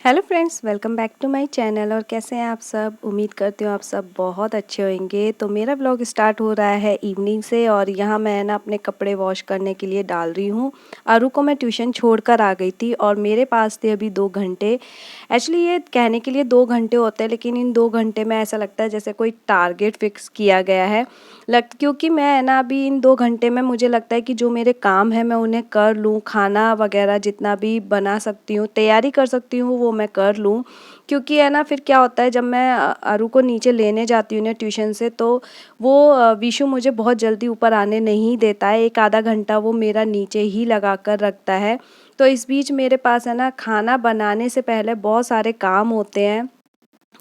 Hello friends, welcome back to my channel. और कैसे हैं आप सब? उम्मीद करती हूँ आप सब बहुत अच्छे होंगे। तो मेरा व्लॉग स्टार्ट हो रहा है इवनिंग से और यहाँ मैं ना अपने कपड़े वॉश करने के लिए डाल रही हूँ। अरू को मैं ट्यूशन छोड़कर आ गई थी और मेरे पास थे अभी 2 घंटे। एक्चुअली ये कहने के लिए 2 घंटे होते हैं, लेकिन इन 2 घंटे में ऐसा लगता है जैसे कोई टारगेट फिक्स किया गया है। क्योंकि मैं है ना अभी इन 2 घंटे में मुझे लगता है कि जो मेरे काम है मैं उन्हें कर लूँ, खाना वगैरह जितना भी बना सकती हूँ, तैयारी कर सकती हूँ, वो मैं कर लूँ। क्योंकि है ना फिर क्या होता है, जब मैं अरू को नीचे लेने जाती हूँ ना ट्यूशन से, तो वो विशु मुझे बहुत जल्दी ऊपर आने नहीं देता है। एक आधा घंटा वो मेरा नीचे ही लगा कर रखता है। तो इस बीच मेरे पास है ना खाना बनाने से पहले बहुत सारे काम होते हैं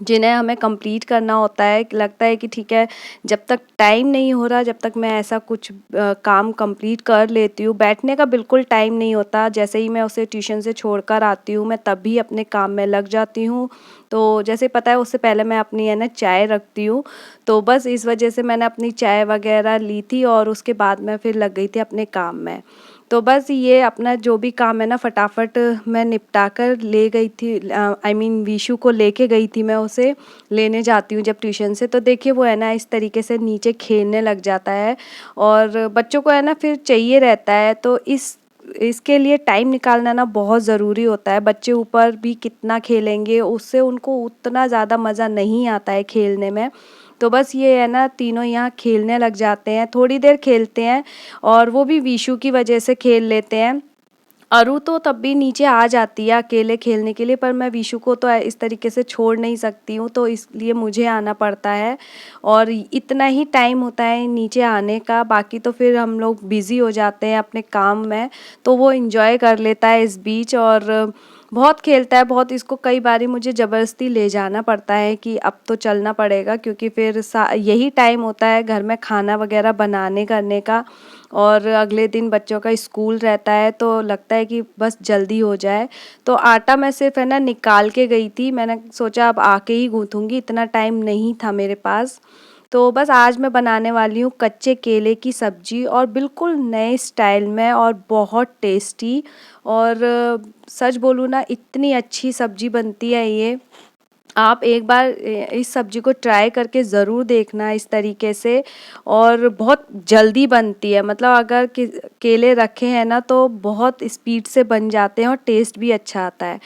जिन्हें हमें कंप्लीट करना होता है। लगता है कि ठीक है, जब तक टाइम नहीं हो रहा, जब तक मैं ऐसा कुछ काम कंप्लीट कर लेती हूँ। बैठने का बिल्कुल टाइम नहीं होता। जैसे ही मैं उसे ट्यूशन से छोड़कर आती हूँ, मैं तब भी अपने काम में लग जाती हूँ। तो जैसे पता है, उससे पहले मैं अपनी है ना चाय रखती हूँ। तो बस इस वजह से मैंने अपनी चाय वगैरह ली थी और उसके बाद मैं फिर लग गई थी अपने काम में। तो बस ये अपना जो भी काम है ना फटाफट मैं निपटा कर ले गई थी। आई मीन विशु को लेके गई थी, मैं उसे लेने जाती हूँ जब ट्यूशन से। तो देखिए वो है ना इस तरीके से नीचे खेलने लग जाता है और बच्चों को है ना फिर चाहिए रहता है। तो इसके लिए टाइम निकालना ना बहुत ज़रूरी होता है। बच्चे ऊपर भी कितना खेलेंगे, उससे उनको उतना ज़्यादा मज़ा नहीं आता है खेलने में। तो बस ये है ना, तीनों यहाँ खेलने लग जाते हैं, थोड़ी देर खेलते हैं और वो भी विशु की वजह से खेल लेते हैं। अरू तो तब भी नीचे आ जाती है अकेले खेलने के लिए, पर मैं विशु को तो इस तरीके से छोड़ नहीं सकती हूँ, तो इसलिए मुझे आना पड़ता है। और इतना ही टाइम होता है नीचे आने का, बाकी तो फिर हम लोग बिज़ी हो जाते हैं अपने काम में। तो वो एंजॉय कर लेता है इस बीच और बहुत खेलता है बहुत। इसको कई बारी मुझे ज़बरदस्ती ले जाना पड़ता है कि अब तो चलना पड़ेगा, क्योंकि फिर यही टाइम होता है घर में खाना वगैरह बनाने करने का। और अगले दिन बच्चों का स्कूल रहता है, तो लगता है कि बस जल्दी हो जाए। तो आटा मैं सिर्फ है ना निकाल के गई थी, मैंने सोचा अब आके ही गूँथूँगी, इतना टाइम नहीं था मेरे पास। तो बस आज मैं बनाने वाली हूँ कच्चे केले की सब्ज़ी, और बिल्कुल नए स्टाइल में और बहुत टेस्टी। और सच बोलूँ ना, इतनी अच्छी सब्ज़ी बनती है ये। आप एक बार इस सब्ज़ी को ट्राई करके ज़रूर देखना इस तरीके से। और बहुत जल्दी बनती है, मतलब अगर केले रखे हैं ना तो बहुत स्पीड से बन जाते हैं और टेस्ट भी अच्छा आता है।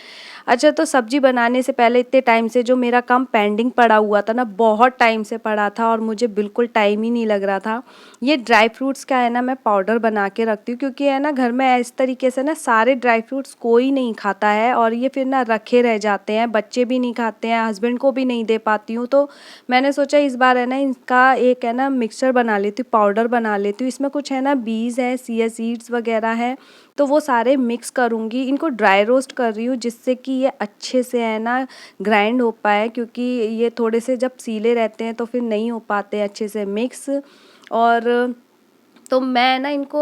अच्छा, तो सब्ज़ी बनाने से पहले इतने टाइम से जो मेरा काम पेंडिंग पड़ा हुआ था ना, बहुत टाइम से पड़ा था और मुझे बिल्कुल टाइम ही नहीं लग रहा था। ये ड्राई फ्रूट्स का है ना, मैं पाउडर बना के रखती हूँ, क्योंकि है ना घर में इस तरीके से ना सारे ड्राई फ्रूट्स कोई नहीं खाता है और ये फिर ना रखे रह जाते हैं, बच्चे भी नहीं खाते हैं, हस्बैंड को भी नहीं दे पाती हूँ। तो मैंने सोचा इस बार है ना इनका एक है ना मिक्सचर बना लेती हूँ, पाउडर बना लेती हूँ। इसमें कुछ है ना बीज है, चिया सीड्स वगैरह है, तो वो सारे मिक्स करूँगी। इनको ड्राई रोस्ट कर रही हूँ जिससे कि ये अच्छे से है ना ग्राइंड हो पाए, क्योंकि ये थोड़े से जब सीले रहते हैं तो फिर नहीं हो पाते अच्छे से मिक्स। और तो मैं ना इनको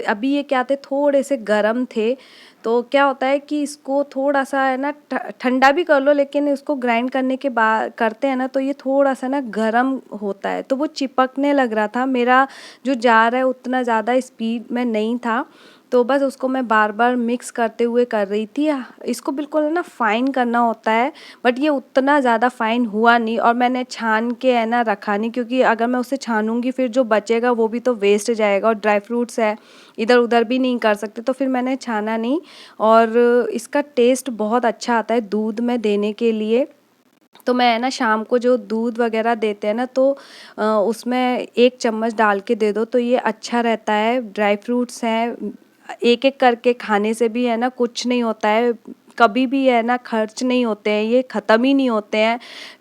अभी ये क्या थे, थोड़े से गरम थे। तो क्या होता है कि इसको थोड़ा सा है ना ठंडा भी कर लो, लेकिन इसको ग्राइंड करने के बाद करते हैं ना तो ये थोड़ा सा ना गरम होता है, तो वो चिपकने लग रहा था। मेरा जो जार है उतना ज़्यादा स्पीड में नहीं था, तो बस उसको मैं बार बार मिक्स करते हुए कर रही थी। इसको बिल्कुल है ना फाइन करना होता है, बट ये उतना ज़्यादा फाइन हुआ नहीं। और मैंने छान के है ना रखा नहीं, क्योंकि अगर मैं उसे छानूंगी फिर जो बचेगा वो भी तो वेस्ट जाएगा, और ड्राई फ्रूट्स है, इधर उधर भी नहीं कर सकते, तो फिर मैंने छाना नहीं। और इसका टेस्ट बहुत अच्छा आता है दूध में देने के लिए। तो मैं है ना शाम को जो दूध वगैरह देते हैं ना, तो उसमें 1 चम्मच डाल के दे दो तो ये अच्छा रहता है। ड्राई फ्रूट्स हैं, एक एक करके खाने से भी है ना कुछ नहीं होता है, कभी भी है ना खर्च नहीं होते हैं, ये ख़त्म ही नहीं होते हैं।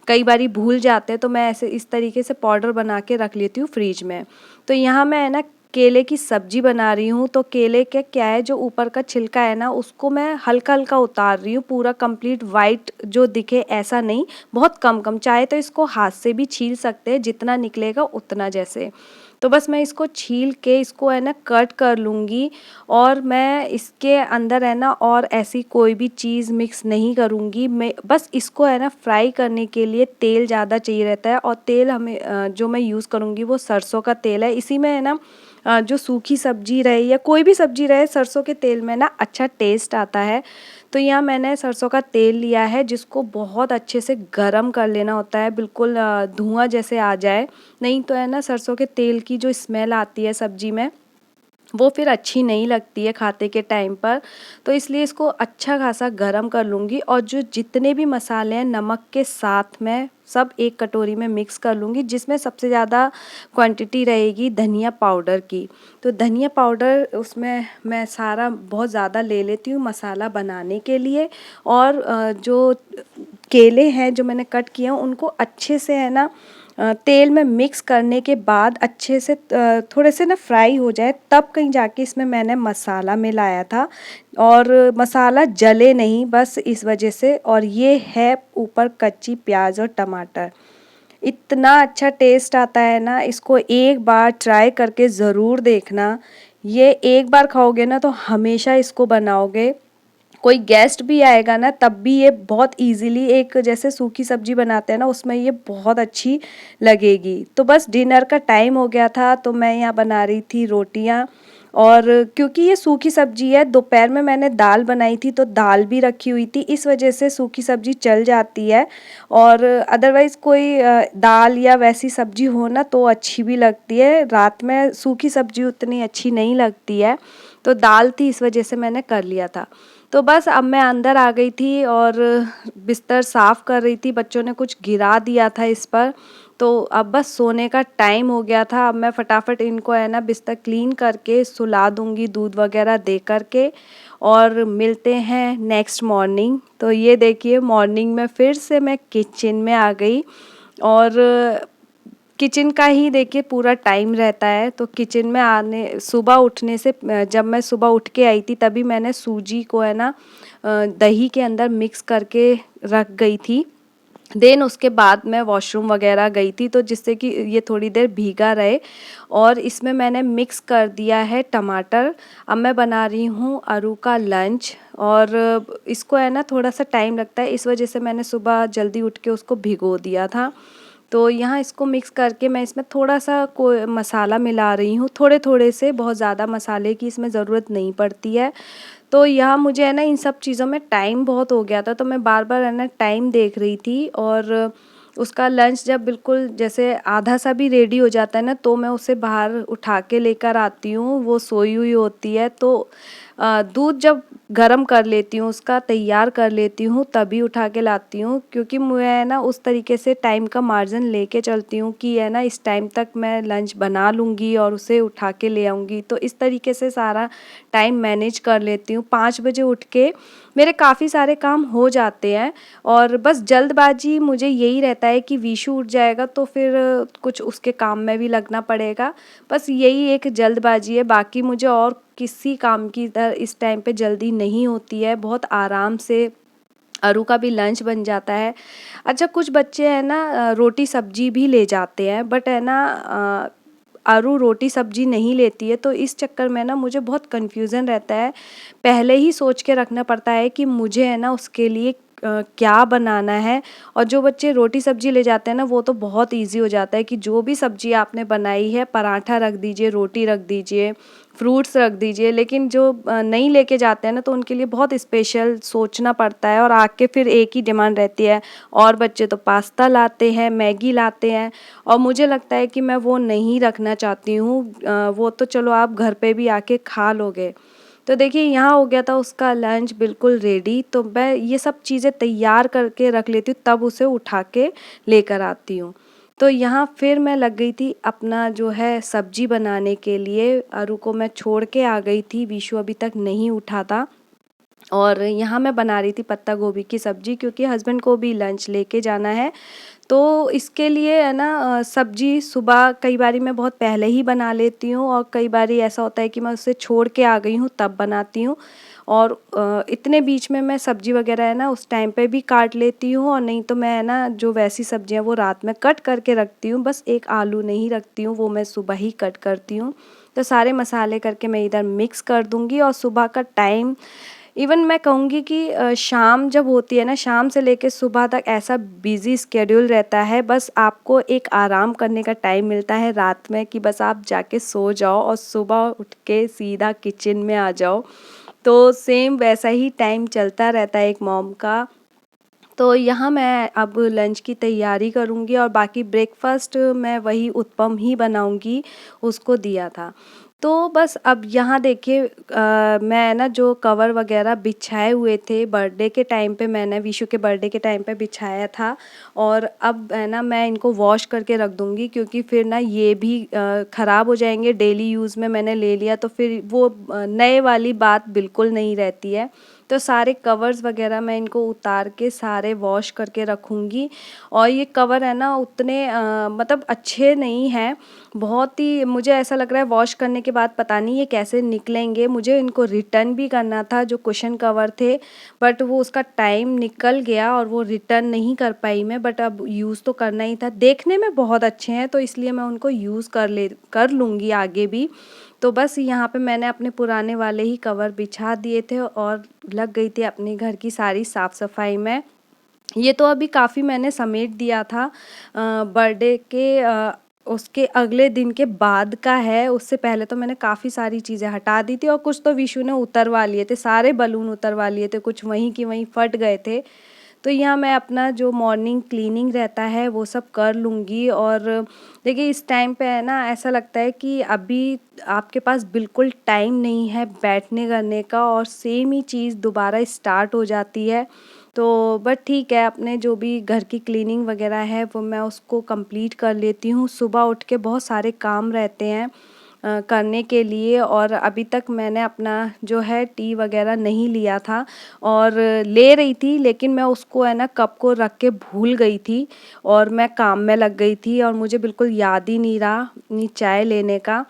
कई बारी भूल जाते हैं, तो मैं ऐसे इस तरीके से पाउडर बना के रख लेती हूँ फ्रिज में। तो यहाँ मैं है ना केले की सब्जी बना रही हूँ। तो केले के क्या है, जो ऊपर का छिलका है ना उसको मैं हल्का हल्का उतार रही हूँ, पूरा कंप्लीट वाइट जो दिखे ऐसा नहीं, बहुत कम कम। चाहे तो इसको हाथ से भी छील सकते हैं, जितना निकलेगा उतना जैसे। तो बस मैं इसको छील के इसको है ना कट कर लूँगी। और मैं इसके अंदर है ना और ऐसी कोई भी चीज़ मिक्स नहीं करूँगी। मैं बस इसको है ना फ्राई करने के लिए तेल ज़्यादा चाहिए रहता है, और तेल हमें जो मैं यूज़ करूँगी वो सरसों का तेल है। इसी में है ना जो सूखी सब्जी रहे या कोई भी सब्जी रहे, सरसों के तेल में ना अच्छा टेस्ट आता है। तो यहाँ मैंने सरसों का तेल लिया है, जिसको बहुत अच्छे से गरम कर लेना होता है, बिल्कुल धुआं जैसे आ जाए, नहीं तो है ना सरसों के तेल की जो स्मेल आती है सब्जी में, वो फिर अच्छी नहीं लगती है खाते के टाइम पर। तो इसलिए इसको अच्छा खासा गरम कर लूँगी और जो जितने भी मसाले हैं नमक के साथ में सब एक कटोरी में मिक्स कर लूँगी, जिसमें सबसे ज़्यादा क्वांटिटी रहेगी धनिया पाउडर की। तो धनिया पाउडर उसमें मैं सारा बहुत ज़्यादा ले लेती हूँ मसाला बनाने के लिए। और जो केले हैं जो मैंने कट किए हैं उनको अच्छे से है ना तेल में मिक्स करने के बाद अच्छे से थोड़े से ना फ्राई हो जाए, तब कहीं जाके इसमें मैंने मसाला मिलाया था। और मसाला जले नहीं बस इस वजह से। और ये है ऊपर कच्ची प्याज और टमाटर, इतना अच्छा टेस्ट आता है ना, इसको एक बार ट्राई करके ज़रूर देखना। ये एक बार खाओगे ना तो हमेशा इसको बनाओगे। कोई गेस्ट भी आएगा ना तब भी ये बहुत इजीली, एक जैसे सूखी सब्जी बनाते हैं ना उसमें ये बहुत अच्छी लगेगी। तो बस डिनर का टाइम हो गया था तो मैं यहाँ बना रही थी रोटियाँ। और क्योंकि ये सूखी सब्जी है, दोपहर में मैंने दाल बनाई थी तो दाल भी रखी हुई थी, इस वजह से सूखी सब्जी चल जाती है। और अदरवाइज़ कोई दाल या वैसी सब्जी हो ना तो अच्छी भी लगती है, रात में सूखी सब्जी उतनी अच्छी नहीं लगती है। तो दाल थी इस वजह से मैंने कर लिया था। तो बस अब मैं अंदर आ गई थी और बिस्तर साफ़ कर रही थी, बच्चों ने कुछ गिरा दिया था इस पर। तो अब बस सोने का टाइम हो गया था, अब मैं फटाफट इनको है ना बिस्तर क्लीन करके सुला दूँगी दूध वगैरह दे कर के। और मिलते हैं नेक्स्ट मॉर्निंग। तो ये देखिए मॉर्निंग में फिर से मैं किचन में आ गई। और किचन का ही देखिए पूरा टाइम रहता है। तो किचन में आने सुबह उठने से जब मैं सुबह उठ के आई थी तभी मैंने सूजी को है ना दही के अंदर मिक्स करके रख गई थी। देन उसके बाद मैं वॉशरूम वगैरह गई थी तो जिससे कि ये थोड़ी देर भीगा रहे। और इसमें मैंने मिक्स कर दिया है टमाटर। अब मैं बना रही हूँ अरू का लंच। और इसको है ना थोड़ा सा टाइम लगता है, इस वजह से मैंने सुबह जल्दी उठ के उसको भिगो दिया था। तो यहाँ इसको मिक्स करके मैं इसमें थोड़ा सा कोई मसाला मिला रही हूँ, थोड़े थोड़े से, बहुत ज़्यादा मसाले की इसमें ज़रूरत नहीं पड़ती है। तो यहाँ मुझे है ना इन सब चीज़ों में टाइम बहुत हो गया था तो मैं बार बार है ना टाइम देख रही थी। और उसका लंच जब बिल्कुल जैसे आधा सा भी रेडी हो जाता है ना तो मैं उसे बाहर उठा के लेकर आती हूँ, वो सोई हुई होती है। तो दूध जब गरम कर लेती हूँ, उसका तैयार कर लेती हूँ, तभी उठा के लाती हूँ, क्योंकि मैं है ना उस तरीके से टाइम का मार्जिन लेके चलती हूँ कि है ना इस टाइम तक मैं लंच बना लूँगी और उसे उठा के ले आऊँगी। तो इस तरीके से सारा टाइम मैनेज कर लेती हूँ। 5 बजे उठ के मेरे काफ़ी सारे काम हो जाते हैं। और बस जल्दबाजी मुझे यही रहता है कि विशु उठ जाएगा तो फिर कुछ उसके काम में भी लगना पड़ेगा। बस यही एक जल्दबाजी है, बाकी मुझे और किसी काम की इधर इस टाइम पे जल्दी नहीं होती है। बहुत आराम से अरू का भी लंच बन जाता है। अच्छा कुछ बच्चे हैं ना रोटी सब्जी भी ले जाते हैं, बट है ना अरू रोटी सब्जी नहीं लेती है, तो इस चक्कर में ना मुझे बहुत कन्फ्यूज़न रहता है। पहले ही सोच के रखना पड़ता है कि मुझे है ना उसके लिए क्या बनाना है। और जो बच्चे रोटी सब्जी ले जाते हैं ना वो तो बहुत इजी हो जाता है कि जो भी सब्जी आपने बनाई है, पराठा रख दीजिए, रोटी रख दीजिए, फ्रूट्स रख दीजिए। लेकिन जो नहीं लेके जाते हैं ना तो उनके लिए बहुत स्पेशल सोचना पड़ता है और आके फिर एक ही डिमांड रहती है। और बच्चे तो पास्ता लाते हैं, मैगी लाते हैं, और मुझे लगता है कि मैं वो नहीं रखना चाहती हूँ। वो तो चलो आप घर पे भी आके खा लोगे। तो देखिए यहाँ हो गया था उसका लंच बिल्कुल रेडी। तो मैं ये सब चीज़ें तैयार करके रख लेती हूँ, तब उसे उठा के लेकर आती हूँ। तो यहाँ फिर मैं लग गई थी अपना जो है सब्जी बनाने के लिए। अरू को मैं छोड़ के आ गई थी, विशु अभी तक नहीं उठा था। और यहाँ मैं बना रही थी पत्ता गोभी की सब्ज़ी, क्योंकि हस्बैंड को भी लंच लेके जाना है। तो इसके लिए है ना सब्ज़ी सुबह कई बारी मैं बहुत पहले ही बना लेती हूँ और कई बारी ऐसा होता है कि मैं उसे छोड़ के आ गई हूँ तब बनाती हूँ। और इतने बीच में मैं सब्ज़ी वगैरह है ना उस टाइम पे भी काट लेती हूँ, और नहीं तो मैं है ना जो वैसी सब्जियाँ वो रात में कट करके रखती हूँ। बस एक आलू नहीं रखती हूँ, वो मैं सुबह ही कट करती हूँ। तो सारे मसाले करके मैं इधर मिक्स कर दूँगी। और सुबह का टाइम इवन मैं कहूँगी कि शाम जब होती है ना, शाम से लेके सुबह तक ऐसा बिज़ी स्केड्यूल रहता है, बस आपको एक आराम करने का टाइम मिलता है रात में कि बस आप जाके सो जाओ और सुबह उठ के सीधा किचन में आ जाओ। तो सेम वैसा ही टाइम चलता रहता है एक मॉम का। तो यहाँ मैं अब लंच की तैयारी करूँगी और बाकी ब्रेकफ़ास्ट मैं वही उत्पम ही बनाऊँगी, उसको दिया था। तो बस अब यहाँ देखिए मैं ना जो कवर वग़ैरह बिछाए हुए थे बर्थडे के टाइम पे, मैंने विशु के बर्थडे के टाइम पे बिछाया था, और अब है ना मैं इनको वॉश करके रख दूँगी, क्योंकि फिर ना ये भी ख़राब हो जाएंगे। डेली यूज़ में मैंने ले लिया तो फिर वो नए वाली बात बिल्कुल नहीं रहती है। तो सारे कवर्स वगैरह मैं इनको उतार के सारे वॉश करके रखूँगी। और ये कवर है ना उतने मतलब अच्छे नहीं हैं, बहुत ही मुझे ऐसा लग रहा है वॉश करने के बाद पता नहीं ये कैसे निकलेंगे। मुझे इनको रिटर्न भी करना था जो कुशन कवर थे, बट वो उसका टाइम निकल गया और वो रिटर्न नहीं कर पाई मैं। बट अब यूज़ तो करना ही था, देखने में बहुत अच्छे हैं तो इसलिए मैं उनको यूज़ कर लूँगी आगे भी। तो बस यहाँ पे मैंने अपने पुराने वाले ही कवर बिछा दिए थे और लग गई थी अपने घर की सारी साफ़ सफाई में। ये तो अभी काफ़ी मैंने समेट दिया था, बर्थडे के उसके अगले दिन के बाद का है। उससे पहले तो मैंने काफ़ी सारी चीज़ें हटा दी थी और कुछ तो विशु ने उतरवा लिए थे, सारे बलून उतरवा लिए थे, कुछ वहीं की वहीं फट गए थे। तो यहाँ मैं अपना जो मॉर्निंग क्लीनिंग रहता है वो सब कर लूँगी। और देखिए इस टाइम पे है ना ऐसा लगता है कि अभी आपके पास बिल्कुल टाइम नहीं है बैठने करने का, और सेम ही चीज़ दोबारा स्टार्ट हो जाती है। तो बट ठीक है, अपने जो भी घर की क्लीनिंग वगैरह है वो मैं उसको कंप्लीट कर लेती हूँ। सुबह उठ के बहुत सारे काम रहते हैं करने के लिए, और अभी तक मैंने अपना जो है टी वगैरह नहीं लिया था, और ले रही थी लेकिन मैं उसको है ना कप को रख के भूल गई थी और मैं काम में लग गई थी और मुझे बिल्कुल याद ही नहीं रहा चाय लेने का।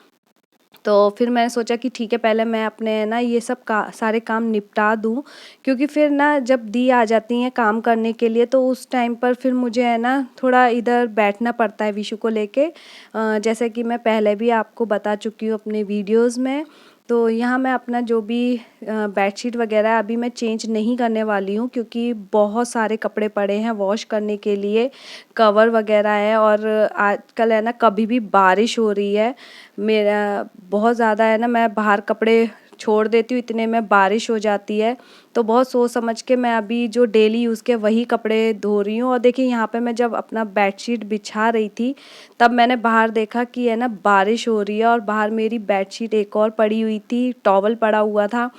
तो फिर मैंने सोचा कि ठीक है पहले मैं अपने ना ये सब सारे काम निपटा दूँ, क्योंकि फिर ना जब दी आ जाती हैं काम करने के लिए तो उस टाइम पर फिर मुझे है ना थोड़ा इधर बैठना पड़ता है विशु को लेके। जैसे कि मैं पहले भी आपको बता चुकी हूँ अपने वीडियोज़ में। तो यहाँ मैं अपना जो भी बेडशीट वगैरह है अभी मैं चेंज नहीं करने वाली हूँ, क्योंकि बहुत सारे कपड़े पड़े हैं वॉश करने के लिए, कवर वगैरह है। और आजकल है ना कभी भी बारिश हो रही है, मेरा बहुत ज़्यादा है ना, मैं बाहर कपड़े छोड़ देती हूँ इतने में बारिश हो जाती है। तो बहुत सोच समझ के मैं अभी जो डेली यूज़ के वही कपड़े धो रही हूँ। और देखिए यहाँ पे मैं जब अपना बेडशीट बिछा रही थी तब मैंने बाहर देखा कि है ना बारिश हो रही है, और बाहर मेरी बेडशीट एक और पड़ी हुई थी, टॉवल पड़ा हुआ था।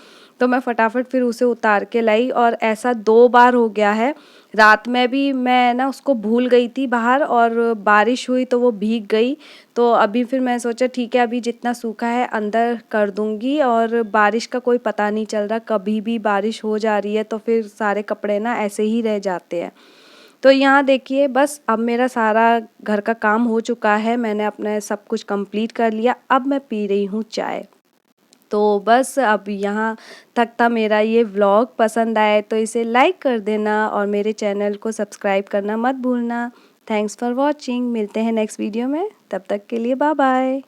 तो मैं फटाफट फिर उसे उतार के लाई, और ऐसा 2 बार हो गया है। रात में भी मैं ना उसको भूल गई थी बाहर और बारिश हुई तो वो भीग गई। तो अभी फिर मैं सोचा ठीक है अभी जितना सूखा है अंदर कर दूँगी, और बारिश का कोई पता नहीं चल रहा, कभी भी बारिश हो जा रही है तो फिर सारे कपड़े ना ऐसे ही रह जाते हैं। तो यहाँ देखिए बस अब मेरा सारा घर का काम हो चुका है, मैंने अपना सब कुछ कंप्लीट कर लिया। अब मैं पी रही हूँ चाय। तो बस अब यहाँ तक था मेरा ये व्लॉग। पसंद आए तो इसे लाइक कर देना और मेरे चैनल को सब्सक्राइब करना मत भूलना। Thanks for watching. मिलते हैं नेक्स्ट वीडियो में, तब तक के लिए बाय बाय।